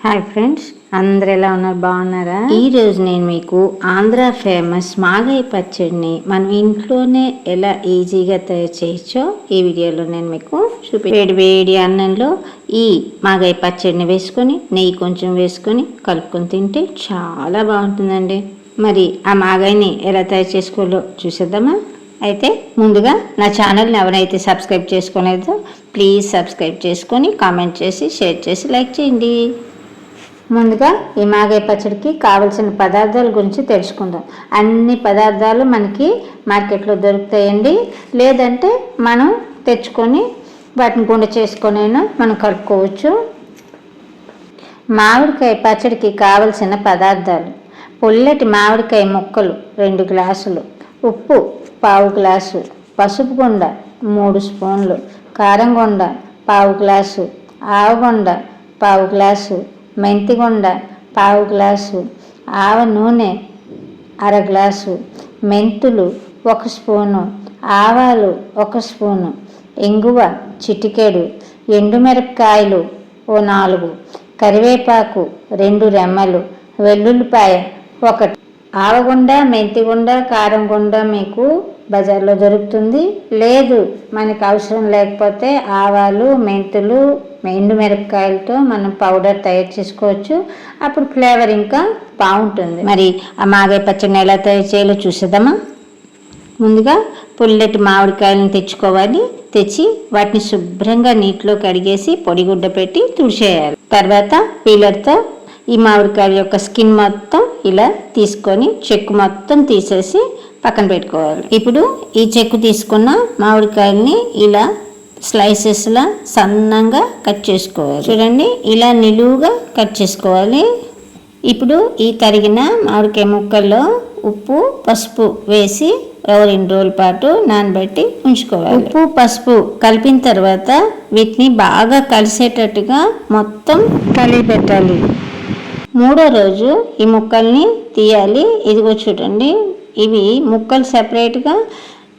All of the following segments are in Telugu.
హాయ్ ఫ్రెండ్స్, అందరు ఎలా ఉన్నారు? బాగున్నారా? ఈరోజు నేను మీకు ఆంధ్ర ఫేమస్ మాగాయ పచ్చడిని మనం ఇంట్లోనే ఎలా ఈజీగా తయారు చేయొచ్చో ఈ వీడియోలో నేను మీకు వేడి వేడి అన్నంలో ఈ మాగాయ పచ్చడిని వేసుకొని నెయ్యి కొంచెం వేసుకొని కలుపుకొని తింటే చాలా బాగుంటుందండి. మరి ఆ మాగాయని ఎలా తయారు చేసుకోవాలో చూసేద్దామా? అయితే ముందుగా నా ఛానల్ని ఎవరైతే సబ్స్క్రైబ్ చేసుకోలేదో ప్లీజ్ సబ్స్క్రైబ్ చేసుకొని కామెంట్ చేసి షేర్ చేసి లైక్ చేయండి. ముందుగా ఈ మాగాయ పచ్చడికి కావలసిన పదార్థాల గురించి తెలుసుకుందాం. అన్ని పదార్థాలు మనకి మార్కెట్లో దొరుకుతాయండి, లేదంటే మనం తెచ్చుకొని వాటిని గుండె చేసుకొనైనా మనం కలుపుకోవచ్చు. మామిడికాయ పచ్చడికి కావలసిన పదార్థాలు: పుల్లటి మామిడికాయ ముక్కలు 2 గ్లాసులు, ఉప్పు 1/4 గ్లాసు, పసుపు గుండ 3 స్పూన్లు, కారం గుండ 1/4 గ్లాసు, ఆవగుండ 1/4 గ్లాసు, మెంతిగుండ 1/4 గ్లాసు, ఆవ నూనె 1/2 గ్లాసు, మెంతులు 1 స్పూను, ఆవాలు 1 స్పూను, ఇంగువ చిటికెడు, ఎండుమిరపకాయలు 4, కరివేపాకు 2 రెమ్మలు, వెల్లుల్లిపాయ 1. ఆవగుండ, మెంతిగుండ, కారం గుండ మీకు బజార్లో దొరుకుతుంది. లేదు మనకు అవసరం లేకపోతే ఆవాలు, మెంతులు, ఎండుమిరపకాయలతో మనం పౌడర్ తయారు చేసుకోవచ్చు. అప్పుడు ఫ్లేవర్ ఇంకా బాగుంటుంది. మరి ఆ మాగాయ పచ్చడిని ఎలా తయారు చేయాలో చూసేద్దామా? ముందుగా పుల్లటి మామిడికాయలను తెచ్చుకోవాలి. తెచ్చి వాటిని శుభ్రంగా నీటిలో కడిగేసి పొడిగుడ్డ పెట్టి తుడిచేయాలి. తర్వాత పీలర్తో ఈ మామిడికాయ యొక్క స్కిన్ మొత్తం ఇలా తీసుకొని చెక్కు మొత్తం తీసేసి పక్కన పెట్టుకోవాలి. ఇప్పుడు ఈ చెక్కు తీసుకున్న మామిడికాయల్ని ఇలా స్లైసెస్లా సన్నంగా కట్ చేసుకోవాలి. చూడండి, ఇలా నిలువుగా కట్ చేసుకోవాలి. ఇప్పుడు ఈ తరిగిన మామిడికాయ ముక్కల్లో ఉప్పు, పసుపు వేసి 2 రోజుల పాటు నానబెట్టి ఉంచుకోవాలి. ఉప్పు, పసుపు కలిపిన తర్వాత వీటిని బాగా కలిసేటట్టుగా మొత్తం కలిపెట్టాలి. 3వ రోజు ఈ ముక్కల్ని తీయాలి. ఇదిగో చూడండి, ఇవి ముక్కలు సెపరేట్గా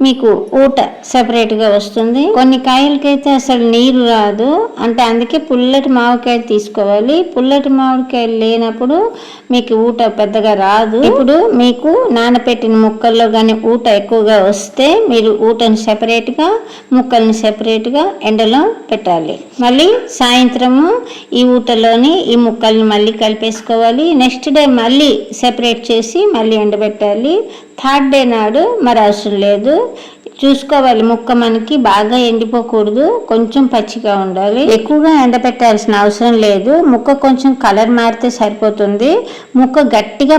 మీకు ఊట సెపరేట్గా వస్తుంది. కొన్ని కాయలకైతే అసలు నీరు రాదు, అంటే అందుకే పుల్లటి మామిడికాయలు తీసుకోవాలి. పుల్లటి మామిడికాయలు లేనప్పుడు మీకు ఊట పెద్దగా రాదు. ఇప్పుడు మీకు నానపెట్టిన ముక్కల్లో కానీ ఊట ఎక్కువగా వస్తే మీరు ఊటని సెపరేట్గా, ముక్కల్ని సెపరేట్గా ఎండలో పెట్టాలి. మళ్ళీ సాయంత్రము ఈ ఊటలోని ఈ ముక్కల్ని మళ్ళీ కలిపేసుకోవాలి. నెక్స్ట్ డే మళ్ళీ సెపరేట్ చేసి మళ్ళీ ఎండబెట్టాలి. 3rd డే నాడు మరి అవసరం లేదు. చూసుకోవాలి, ముక్క మనకి బాగా ఎండిపోకూడదు, కొంచెం పచ్చిగా ఉండాలి. ఎక్కువగా ఎండబెట్టాల్సిన అవసరం లేదు. ముక్క కొంచెం కలర్ మారితే సరిపోతుంది. ముక్క గట్టిగా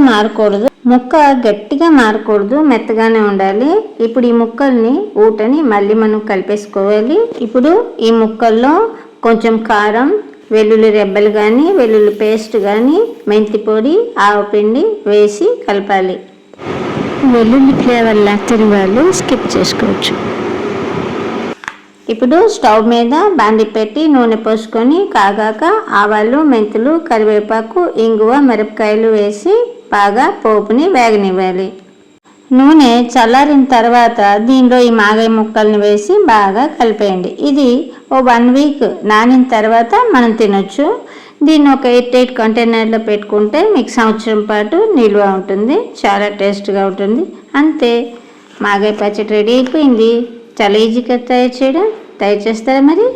మారకూడదు, మెత్తగానే ఉండాలి. ఇప్పుడు ఈ ముక్కల్ని ఊటని మళ్ళీ మనం కలిపేసుకోవాలి. ఇప్పుడు ఈ ముక్కల్లో కొంచెం కారం, వెల్లుల్లి రెబ్బలు కానీ, వెల్లుల్లి పేస్ట్ కానీ, మెంతి పొడి, ఆవపిండి వేసి కలపాలి. వెల్లుల్లి ఫ్లేవర్ నచ్చని వాళ్ళు స్కిప్ చేసుకోవచ్చు. ఇప్పుడు స్టవ్ మీద బాండి పెట్టి నూనె పోసుకొని కాగాక ఆవాలు, మెంతులు, కరివేపాకు, ఇంగువ, మిరపకాయలు వేసి బాగా పోపుని వేగనివ్వాలి. నూనె చల్లారిన తర్వాత దీనిలో ఈ మాగాయ ముక్కల్ని వేసి బాగా కలిపేయండి. ఇది 1 వీక్ నానిన తర్వాత మనం తినొచ్చు. దీన్ని ఒక 8 కంటైనర్లో పెట్టుకుంటే మీకు సంవత్సరం పాటు నిల్వ ఉంటుంది. చాలా టేస్ట్గా ఉంటుంది. అంతే, మాగాయ పచ్చడి రెడీ అయిపోయింది. చాలా ఈజీగా తయారు చేస్తారా మరి?